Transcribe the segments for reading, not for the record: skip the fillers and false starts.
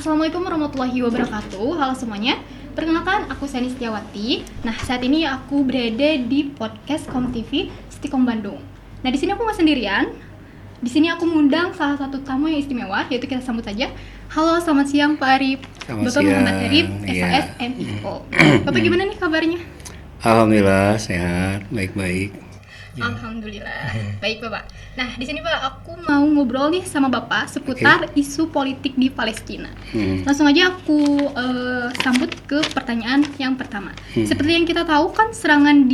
Assalamualaikum warahmatullahi wabarakatuh. Halo semuanya. Perkenalkan, aku Seni Setiawati. Nah, saat ini aku berada di podcast Kom TV Stikom Bandung. Nah, di sini aku nggak sendirian. Di sini aku mengundang salah satu tamu yang istimewa, yaitu kita sambut saja. Halo, selamat siang Pak Arif. Bapak Muhammad Arif, SAS MIO. Bapak gimana nih kabarnya? Alhamdulillah sehat, baik-baik. Alhamdulillah. Baik Bapak. Nah, di sini Pak, aku mau ngobrol nih sama Bapak seputar isu politik di Palestina. Langsung aja aku sambut ke pertanyaan yang pertama. Seperti yang kita tahu kan serangan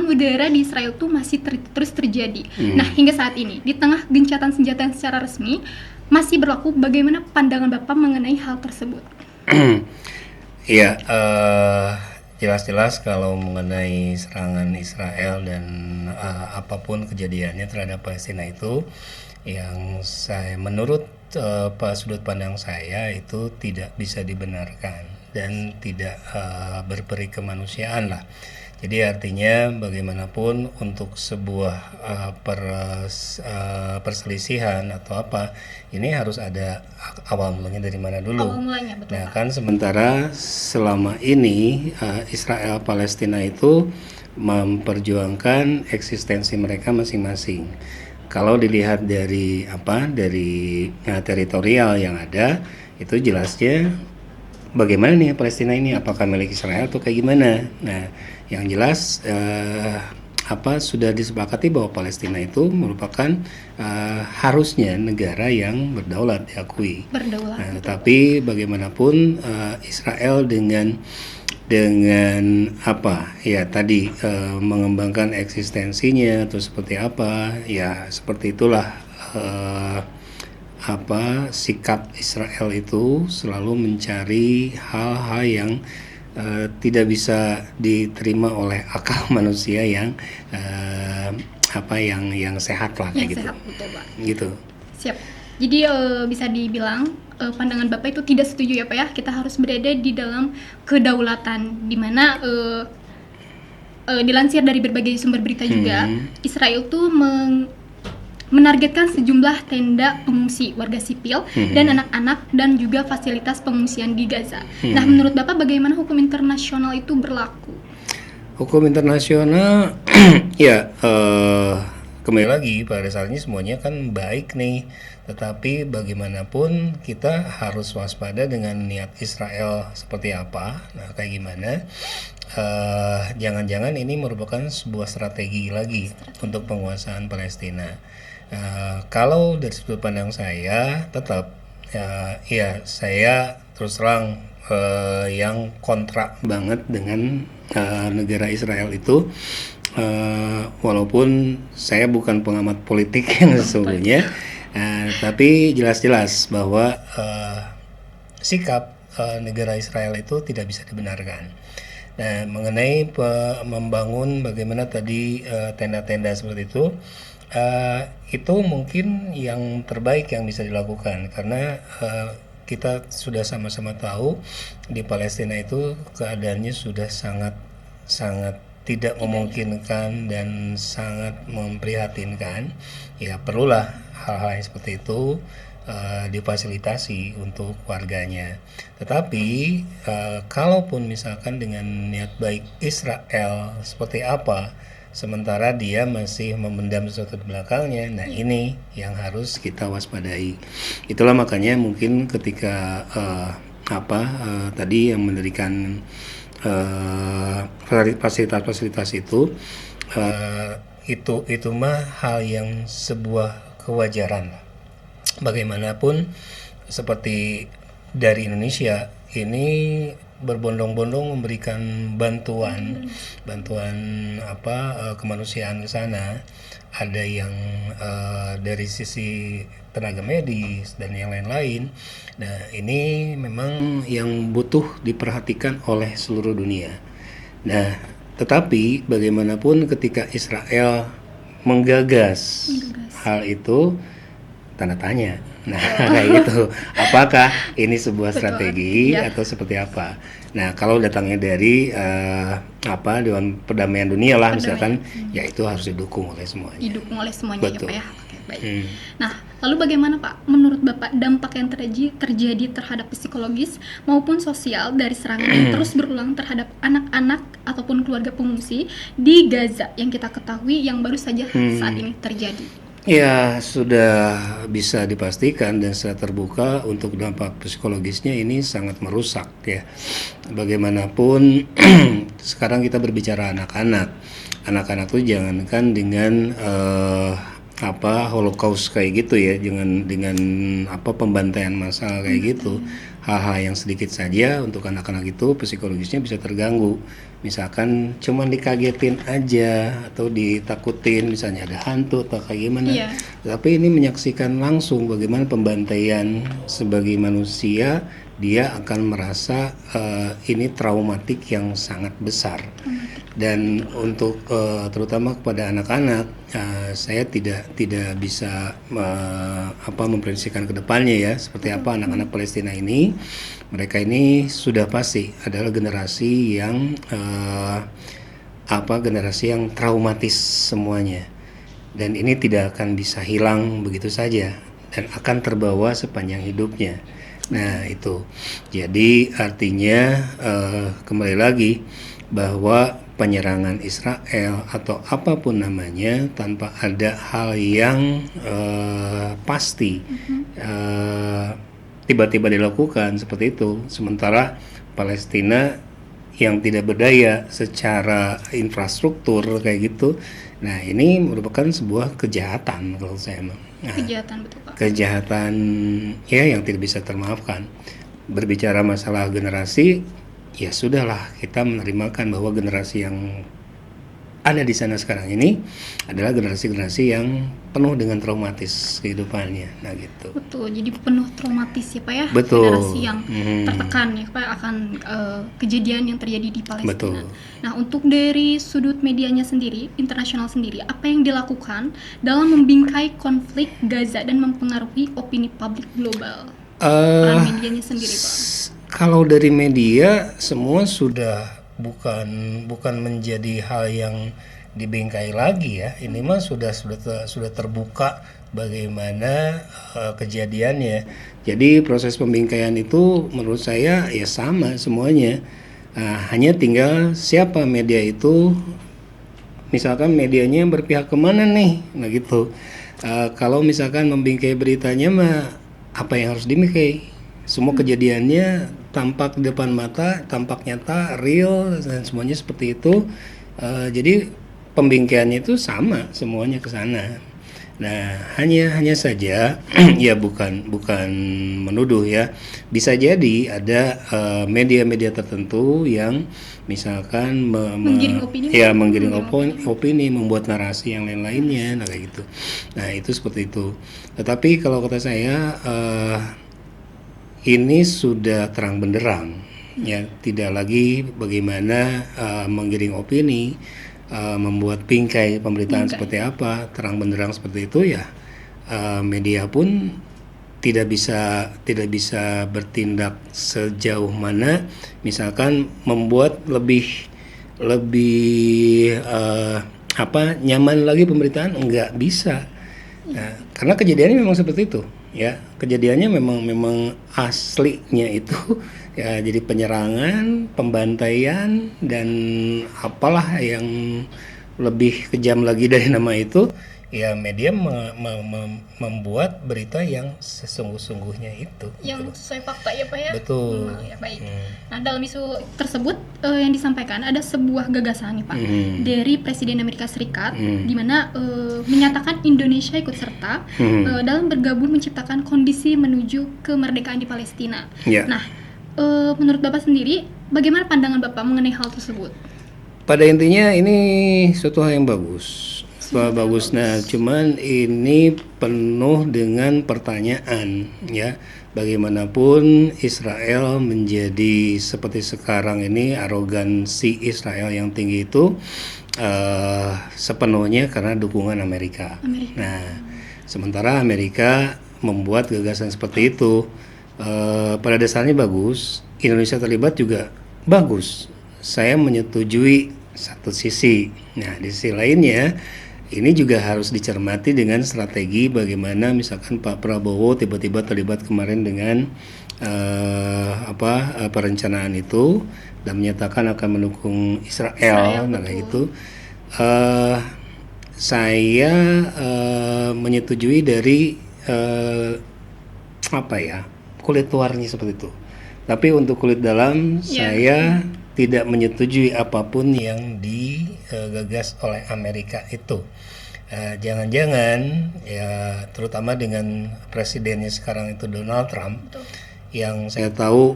udara di Israel itu masih terus terjadi. Nah, hingga saat ini di tengah gencatan senjata yang secara resmi masih berlaku, bagaimana pandangan Bapak mengenai hal tersebut? Iya, jelas-jelas kalau mengenai serangan Israel dan apapun kejadiannya terhadap Palestina itu, yang menurut sudut pandang saya itu tidak bisa dibenarkan dan tidak berperi kemanusiaan lah. Jadi artinya bagaimanapun untuk sebuah perselisihan atau apa, ini harus ada awal mulanya dari mana dulu. Awal mulanya, betul. Nah kan sementara selama ini Israel Palestina itu memperjuangkan eksistensi mereka masing-masing. Kalau dilihat dari teritorial yang ada, itu jelasnya bagaimana nih Palestina ini, apakah milik Israel atau kayak gimana. Nah, yang jelas sudah disepakati bahwa Palestina itu merupakan harusnya negara yang berdaulat, diakui. Berdaulat. Nah, tetapi bagaimanapun Israel dengan mengembangkan eksistensinya atau seperti apa, ya seperti itulah sikap Israel itu selalu mencari hal-hal yang tidak bisa diterima oleh akal manusia yang sehat lah, kayak gitu. Sehat, betul, Pak. Gitu. Siap. Jadi bisa dibilang pandangan Bapak itu tidak setuju ya Pak ya, kita harus berada di dalam kedaulatan, di mana dilansir dari berbagai sumber berita juga, Israel tuh menargetkan sejumlah tenda pengungsi warga sipil dan anak-anak dan juga fasilitas pengungsian di Gaza. Nah, menurut Bapak bagaimana hukum internasional itu berlaku? Hukum internasional kembali lagi pada dasarnya semuanya kan baik nih, tetapi bagaimanapun kita harus waspada dengan niat Israel seperti apa. Nah, kayak gimana? Jangan-jangan ini merupakan sebuah strategi lagi untuk penguasaan Palestina. Kalau dari sudut pandang saya tetap saya terus terang yang kontra banget dengan negara Israel itu, walaupun saya bukan pengamat politik yang sesungguhnya, tapi jelas-jelas bahwa sikap negara Israel itu tidak bisa dibenarkan. Nah, mengenai membangun bagaimana tadi tenda-tenda seperti itu mungkin yang terbaik yang bisa dilakukan, karena kita sudah sama-sama tahu di Palestina itu keadaannya sudah sangat tidak memungkinkan dan sangat memprihatinkan. Ya perlulah hal-hal yang seperti itu difasilitasi untuk warganya. Tetapi kalaupun misalkan dengan niat baik Israel seperti apa, sementara dia masih memendam sesuatu di belakangnya, nah ini yang harus kita waspadai. Itulah makanya mungkin ketika tadi yang mendirikan fasilitas-fasilitas itu mah hal yang sebuah kewajaran. Bagaimanapun seperti dari Indonesia ini berbondong-bondong memberikan bantuan kemanusiaan ke sana. Ada yang dari sisi tenaga medis dan yang lain-lain. Nah, ini memang yang butuh diperhatikan oleh seluruh dunia. Nah, tetapi bagaimanapun ketika Israel menggagas hal itu, tanda tanya. Nah, kayak gitu. Apakah ini sebuah strategi atau seperti apa? Nah, kalau datangnya dari Dewan Perdamaian Dunia lah misalkan, ya itu harus didukung oleh semuanya. Didukung oleh semuanya. Betul. Ya Pak ya. Oke, baik. Nah, Lalu bagaimana Pak, menurut Bapak dampak yang terjadi terhadap psikologis maupun sosial dari serangan yang terus berulang terhadap anak-anak ataupun keluarga pengungsi di Gaza yang kita ketahui yang baru saja saat ini terjadi? Ya, sudah bisa dipastikan dan secara terbuka untuk dampak psikologisnya ini sangat merusak ya. Bagaimanapun sekarang kita berbicara anak-anak. Anak-anak tuh jangankan dengan Holocaust kayak gitu ya, dengan pembantaian massal kayak gitu. Hal-hal yang sedikit saja untuk anak-anak itu psikologisnya bisa terganggu. Misalkan cuman dikagetin aja atau ditakutin, misalnya ada hantu atau kayak gimana. Tapi ini menyaksikan langsung bagaimana pembantaian sebagai manusia, dia akan merasa ini traumatik yang sangat besar. Dan untuk terutama kepada anak-anak, saya tidak bisa memprediksikan ke depannya ya seperti apa anak-anak Palestina ini. Mereka ini sudah pasti adalah generasi yang generasi yang traumatis semuanya, dan ini tidak akan bisa hilang begitu saja dan akan terbawa sepanjang hidupnya. Nah itu, jadi artinya kembali lagi bahwa penyerangan Israel atau apapun namanya tanpa ada hal yang pasti tiba-tiba dilakukan seperti itu, sementara Palestina yang tidak berdaya secara infrastruktur kayak gitu. Nah ini merupakan sebuah kejahatan kalau saya Kejahatan, betul Pak. Kejahatan ya yang tidak bisa termaafkan. Berbicara masalah generasi, ya sudahlah, kita menerimakan bahwa generasi yang ada di sana sekarang ini adalah generasi-generasi yang penuh dengan traumatis kehidupannya. Nah gitu. Betul, jadi penuh traumatis ya Pak ya. Betul. Generasi yang tertekan ya Pak akan kejadian yang terjadi di Palestina. Betul. Nah untuk dari sudut medianya sendiri, internasional sendiri, apa yang dilakukan dalam membingkai konflik Gaza dan mempengaruhi opini publik global? Peran medianya sendiri Pak. Kalau dari media semua sudah bukan menjadi hal yang dibingkai lagi ya. Ini mah sudah terbuka bagaimana kejadiannya. Jadi proses pembingkaian itu menurut saya ya sama semuanya. Hanya tinggal siapa media itu, misalkan medianya berpihak kemana nih, nah gitu. Kalau misalkan membingkai beritanya mah apa yang harus dibingkai? Semua kejadiannya tampak di depan mata, tampak nyata, real, dan semuanya seperti itu. Jadi pembingkaiannya itu sama semuanya ke sana. Nah, hanya saja ya bukan menuduh ya. Bisa jadi ada media-media tertentu yang misalkan menggiring opini, membuat narasi yang lain-lainnya, nah kayak gitu. Nah, itu seperti itu. Tetapi kalau kata saya ini sudah terang benderang ya, tidak lagi bagaimana menggiring opini, membuat bingkai pemberitaan seperti apa, terang benderang seperti itu ya. Media pun tidak bisa bertindak sejauh mana misalkan membuat lebih nyaman lagi pemberitaan, enggak bisa. Nah, karena kejadiannya memang seperti itu ya, kejadiannya memang aslinya itu ya, jadi penyerangan, pembantaian, dan apalah yang lebih kejam lagi dari nama itu ya. Media membuat berita yang sesungguh-sungguhnya itu yang gitu. sesuai fakta ya Pak ya. Betul. Ya, baik. Nah dalam isu tersebut yang disampaikan ada sebuah gagasan nih Pak dari Presiden Amerika Serikat di mana menyatakan Indonesia ikut serta dalam bergabung menciptakan kondisi menuju kemerdekaan di Palestina. Nah menurut Bapak sendiri bagaimana pandangan Bapak mengenai hal tersebut? Pada intinya ini suatu hal yang bagus. Nah, cuman ini penuh dengan pertanyaan ya. Bagaimanapun Israel menjadi seperti sekarang ini, arogansi Israel yang tinggi itu sepenuhnya karena dukungan Amerika. Nah, sementara Amerika membuat gagasan seperti itu, pada dasarnya bagus. Indonesia terlibat juga bagus. Saya menyetujui satu sisi. Nah, di sisi lainnya ini juga harus dicermati dengan strategi bagaimana misalkan Pak Prabowo tiba-tiba terlibat kemarin dengan perencanaan itu dan menyatakan akan mendukung Israel, nah kayak gitu. Saya menyetujui dari kulit luarnya seperti itu. Tapi untuk kulit dalam saya tidak menyetujui apapun yang digagas oleh Amerika itu. Jangan-jangan ya terutama dengan presidennya sekarang itu Donald Trump. Betul. Yang saya tahu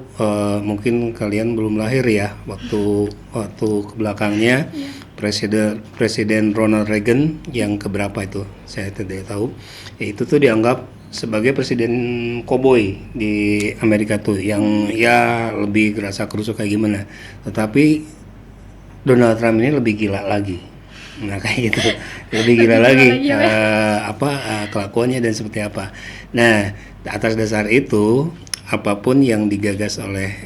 mungkin kalian belum lahir ya waktu ke belakangnya Presiden Ronald Reagan yang keberapa itu saya tidak tahu. Itu tuh dianggap sebagai presiden koboi di Amerika tuh yang ya lebih gerasa kerusuk kayak gimana. Tetapi Donald Trump ini lebih gila lagi. Nah kayak gitu, lebih gila lagi kelakuannya dan seperti apa. Nah atas dasar itu apapun yang digagas oleh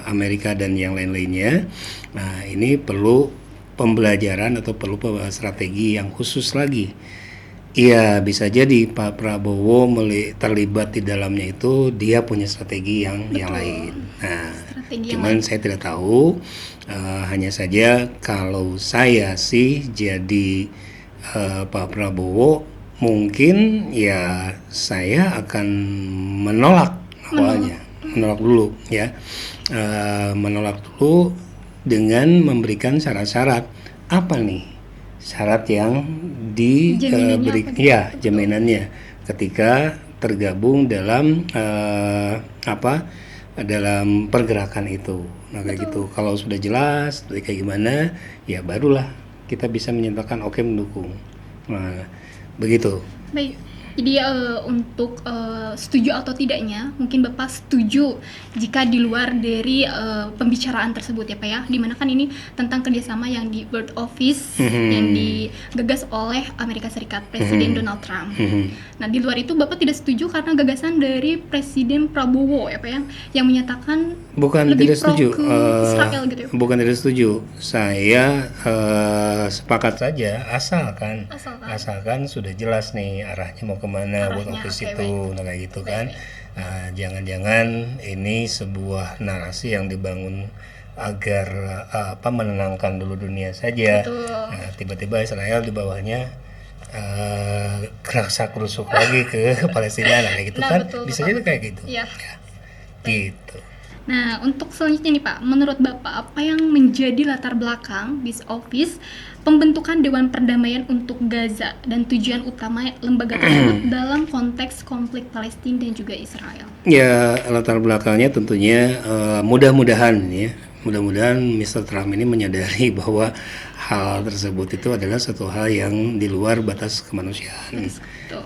Amerika dan yang lain-lainnya, nah ini perlu pembelajaran atau perlu strategi yang khusus lagi. Iya bisa jadi Pak Prabowo terlibat di dalamnya itu dia punya strategi yang lain. Nah cuman saya tidak tahu, hanya saja kalau saya sih jadi Pak Prabowo mungkin ya saya akan menolak awalnya, menolak dulu ya, menolak dulu dengan memberikan syarat-syarat apa nih syarat yang diberi jaminannya ketika tergabung dalam dalam pergerakan itu. Nah kayak gitu kalau sudah jelas kayak gimana ya barulah kita bisa menyatakan oke mendukung. Nah begitu. Baik. Jadi untuk setuju atau tidaknya, mungkin Bapak setuju jika di luar dari pembicaraan tersebut ya Pak ya, dimana kan ini tentang kerjasama yang di World Office yang digagas oleh Amerika Serikat, Presiden Donald Trump. Nah di luar itu Bapak tidak setuju karena gagasan dari Presiden Prabowo ya Pak ya, yang menyatakan lebih tidak pro setuju. ke Israel gitu ya. Bukan tidak setuju, saya sepakat saja asalkan sudah jelas nih arahnya mau kemana World Office itu, nah kayak gitu kan. Jangan-jangan ini sebuah narasi yang dibangun agar menenangkan dulu dunia saja. Nah, tiba-tiba Israel di bawahnya kerasa kerusuk lagi ke Palestina, nah kayak gitu kan. Bisa jadi kayak gitu. Ya, gitu. Nah, untuk selanjutnya nih Pak, menurut Bapak apa yang menjadi latar belakang Peace Office pembentukan Dewan Perdamaian untuk Gaza dan tujuan utama lembaga tersebut dalam konteks konflik Palestina dan juga Israel? Ya, latar belakangnya tentunya mudah-mudahan Mr. Trump ini menyadari bahwa hal tersebut itu adalah satu hal yang di luar batas kemanusiaan.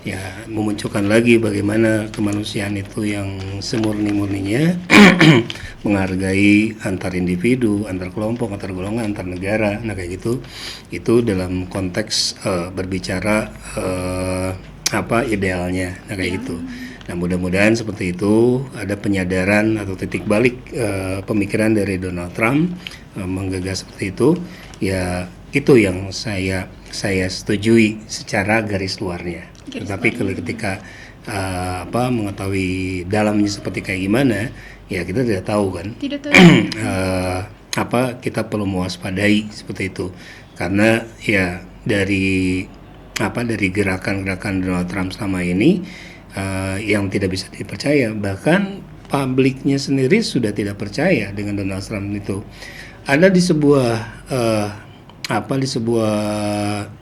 Ya, memunculkan lagi bagaimana kemanusiaan itu yang semurni-murninya menghargai antar individu, antar kelompok, antar golongan, antar negara. Nah kayak gitu, itu dalam konteks berbicara idealnya. Nah kayak gitu. Nah mudah-mudahan seperti itu ada penyadaran atau titik balik pemikiran dari Donald Trump menggagas seperti itu. Ya itu yang saya setujui secara garis luarnya. Tetapi kalau ketika mengetahui dalamnya seperti kayak gimana, ya kita tidak tahu kan. Tidak tahu. Kita perlu mewaspadai seperti itu. Karena ya dari gerakan-gerakan Donald Trump selama ini yang tidak bisa dipercaya, bahkan publiknya sendiri sudah tidak percaya dengan Donald Trump itu. Ada di sebuah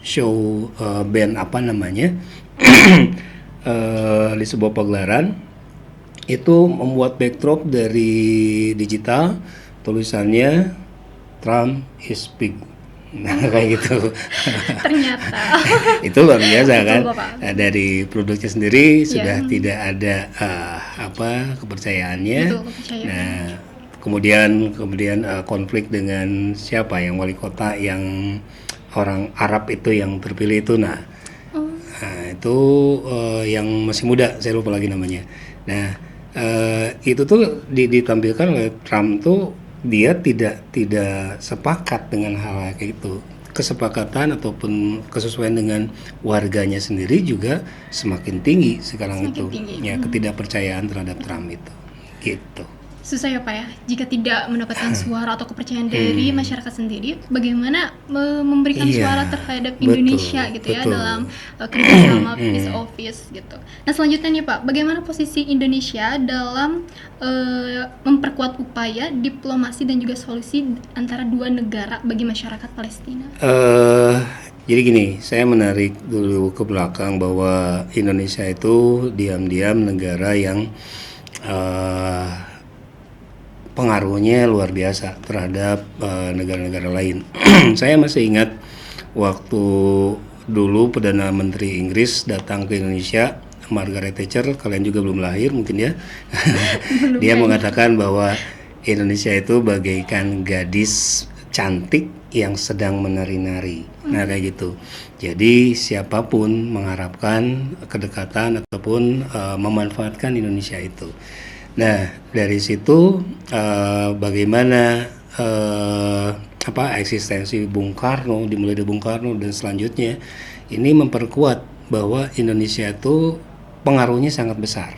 show band di sebuah pagelaran itu membuat backdrop dari digital tulisannya Trump is big. Nah kayak gitu. Ternyata itu luar biasa kan. Nah, dari produknya sendiri sudah tidak ada kepercayaannya. Nah kemudian konflik dengan siapa yang wali kota yang orang Arab itu yang terpilih itu. Nah itu yang masih muda, saya lupa lagi namanya. Nah itu tuh ditampilkan oleh Trump tuh dia tidak sepakat dengan hal kayak itu. kesepakatan ataupun kesesuaian dengan warganya sendiri juga semakin tinggi sekarang Semakin itu. tinggi. Ya, ketidakpercayaan terhadap Trump itu. Gitu. Susah ya Pak ya, jika tidak mendapatkan suara atau kepercayaan dari masyarakat sendiri, bagaimana memberikan Iya, suara terhadap betul, Indonesia gitu ya betul. dalam kerjasama peace office gitu. Nah selanjutnya nih Pak, bagaimana posisi Indonesia dalam memperkuat upaya diplomasi dan juga solusi antara dua negara bagi masyarakat Palestina? Jadi gini, saya menarik dulu ke belakang bahwa Indonesia itu diam-diam negara yang pengaruhnya luar biasa terhadap negara-negara lain. Saya masih ingat waktu dulu Perdana Menteri Inggris datang ke Indonesia, Margaret Thatcher, kalian juga belum lahir mungkin ya. Dia mengatakan bahwa Indonesia itu bagaikan gadis cantik yang sedang menari-nari. Nah kayak gitu. Jadi siapapun mengharapkan kedekatan ataupun memanfaatkan Indonesia itu. Nah dari situ bagaimana eksistensi Bung Karno, dimulai dari Bung Karno dan selanjutnya ini memperkuat bahwa Indonesia itu pengaruhnya sangat besar.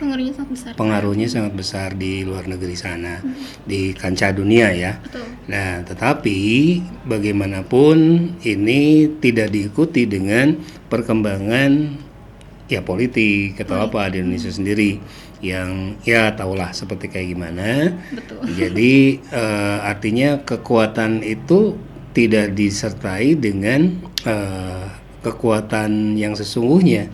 Pengaruhnya sangat besar di luar negeri sana, di kancah dunia ya. Betul. Nah, tetapi bagaimanapun ini tidak diikuti dengan perkembangan ya politik atau apa di Indonesia sendiri yang ya tahulah seperti kayak gimana. Betul. Jadi artinya kekuatan itu tidak disertai dengan kekuatan yang sesungguhnya.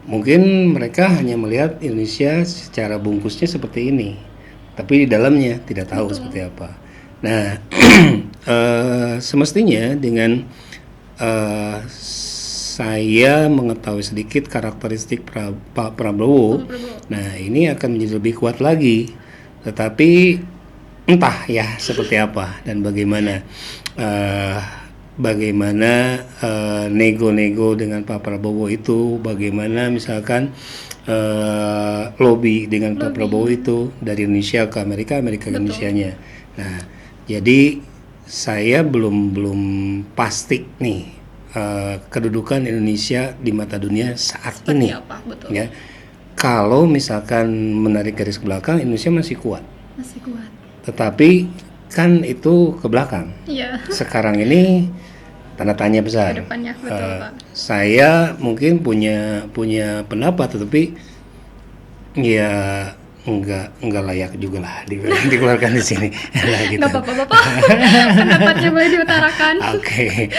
Mungkin mereka hanya melihat Indonesia secara bungkusnya seperti ini, tapi di dalamnya tidak tahu seperti apa. Nah, semestinya dengan saya mengetahui sedikit karakteristik Pak Prabowo, nah ini akan menjadi lebih kuat lagi. Tetapi entah ya seperti apa dan bagaimana nego-nego dengan Pak Prabowo itu, bagaimana misalkan lobby dengan Pak Prabowo itu dari Indonesia ke Amerika, Amerika ke Indonesianya. Nah, jadi saya belum pasti nih kedudukan Indonesia di mata dunia saat Seperti ini. apa? Betul. Ya, kalau misalkan menarik garis ke belakang, Indonesia masih kuat. Masih kuat. Tetapi kan itu ke belakang. Iya. Sekarang ini tanda tanya besar. Kedepannya betul Pak. Saya mungkin punya pendapat, tetapi ya enggak layak juga lah dikeluarkan di sini. Nah, gitu. Nggak apa-apa Bapak. Pendapatnya boleh diutarakan. Oke.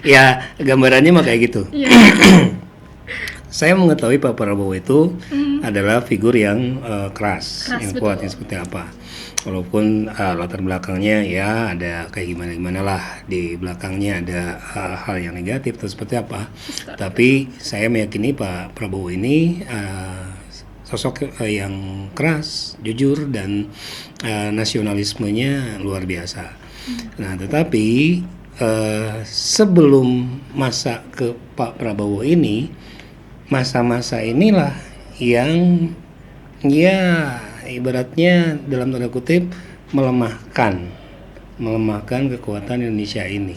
Ya gambarannya mah kayak gitu. Iya. Saya mengetahui Pak Prabowo itu adalah figur yang keras, yang kuat, betul. yang seperti apa. Walaupun latar belakangnya ya ada kayak gimana lah, di belakangnya ada hal yang negatif atau seperti apa. Tapi saya meyakini Pak Prabowo ini sosok yang keras, jujur dan nasionalismenya luar biasa. Nah, tetapi sebelum masa ke Pak Prabowo ini, masa-masa inilah yang ya ibaratnya dalam tanda kutip melemahkan kekuatan Indonesia ini.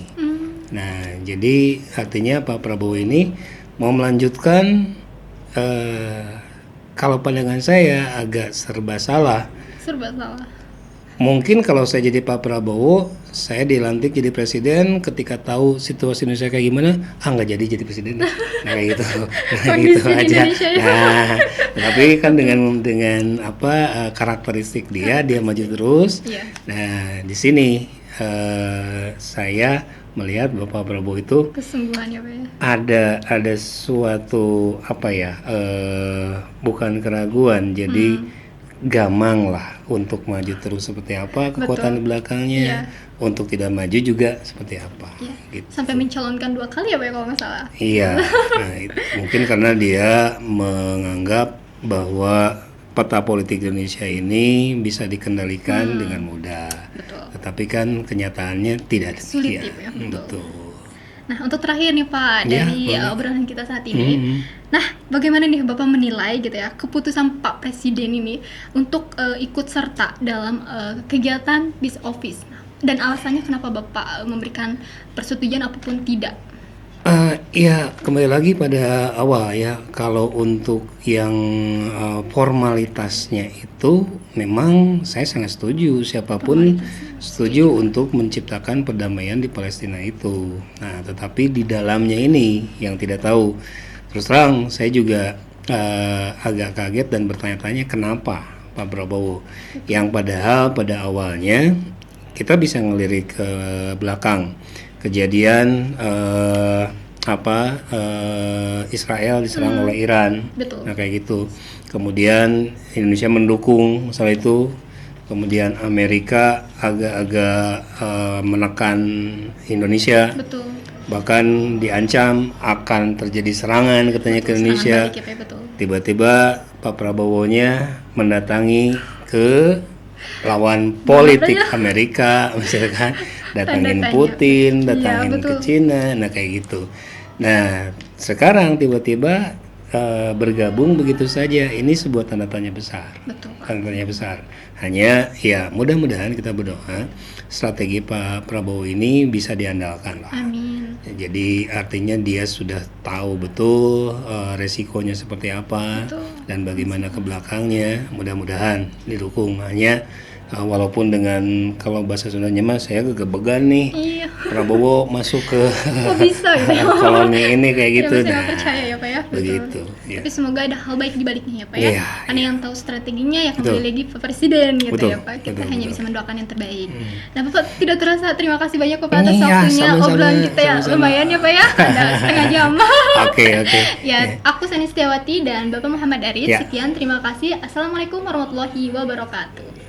Nah, jadi artinya Pak Prabowo ini mau melanjutkan kalau pandangan saya agak serba salah. Mungkin kalau saya jadi Pak Prabowo, saya dilantik jadi presiden, ketika tahu situasi Indonesia kayak gimana, nggak jadi presiden. Nah kayak gitu, nah, gitu aja. Nah, tapi kan dengan karakteristik dia maju terus. Nah di sini saya melihat Bapak Prabowo itu kesungguhannya Pak ya. Ada suatu bukan keraguan, jadi gamang lah untuk maju terus seperti apa kekuatan di belakangnya, untuk tidak maju juga seperti apa. Gitu. Sampai mencalonkan 2 kali ya Pak kalau nggak salah. Iya, nah, mungkin karena dia menganggap bahwa peta politik Indonesia ini bisa dikendalikan dengan mudah. Betul. Tetapi kan kenyataannya tidak Sulit demikian. ya. Betul. Nah, untuk terakhir nih Pak, dari obrolan kita saat ini. Nah, bagaimana nih Bapak menilai gitu ya keputusan Pak Presiden ini untuk ikut serta dalam kegiatan peace office. Nah, dan alasannya kenapa Bapak memberikan persetujuan apapun tidak? Ya, kembali lagi pada awal ya. Kalau untuk yang formalitasnya itu, memang saya sangat setuju. Siapapun setuju untuk menciptakan perdamaian di Palestina itu. Nah, tetapi di dalamnya ini yang tidak tahu. Terus terang, saya juga agak kaget dan bertanya-tanya kenapa Pak Prabowo. Yang padahal pada awalnya kita bisa ngelirik ke belakang. Kejadian Israel diserang oleh Iran. Betul. Nah kayak gitu. Kemudian Indonesia mendukung masalah itu. Kemudian Amerika agak-agak menekan Indonesia. Betul. Bahkan diancam akan terjadi serangan katanya ke Indonesia. Balik, ya, betul. Tiba-tiba Pak Prabowo-nya mendatangi ke lawan politik Amerika, misalkan datangin Putin, datangin ke Cina, nah kayak gitu. Nah sekarang tiba-tiba bergabung begitu saja, ini sebuah tanda tanya besar. Betul. Tanda tanya besar. Hanya ya mudah-mudahan kita berdoa strategi Pak Prabowo ini bisa diandalkan lah. Amin. Jadi artinya dia sudah tahu betul resikonya seperti apa. Betul. Dan bagaimana ke belakangnya. Mudah-mudahan didukung. Hanya walaupun dengan kalau bahasa Sundanya mas saya gegebegan nih. Iya. Prabowo masuk ke Kok bisa gitu ya? koloni ini kayak gitu. Ya, saya percaya ya Pak ya. Begitu. Ya. Tapi semoga ada hal baik di baliknya ya Pak ya. Iya, Ada yang tahu strateginya ya kembali lagi Pak Presiden gitu Betul, ya Pak. Kita betul, hanya betul. bisa mendoakan yang terbaik. Nah Bapak tidak terasa terima kasih banyak Bapak atas Iya, waktunya. sama-sama, Obrolan kita ya sama-sama. lumayan ya Pak ya. Ada setengah jam. Oke. Ya, aku Sani Setiawati dan Bapak Muhammad Arif. Ya. Sekian, terima kasih. Assalamualaikum warahmatullahi wabarakatuh.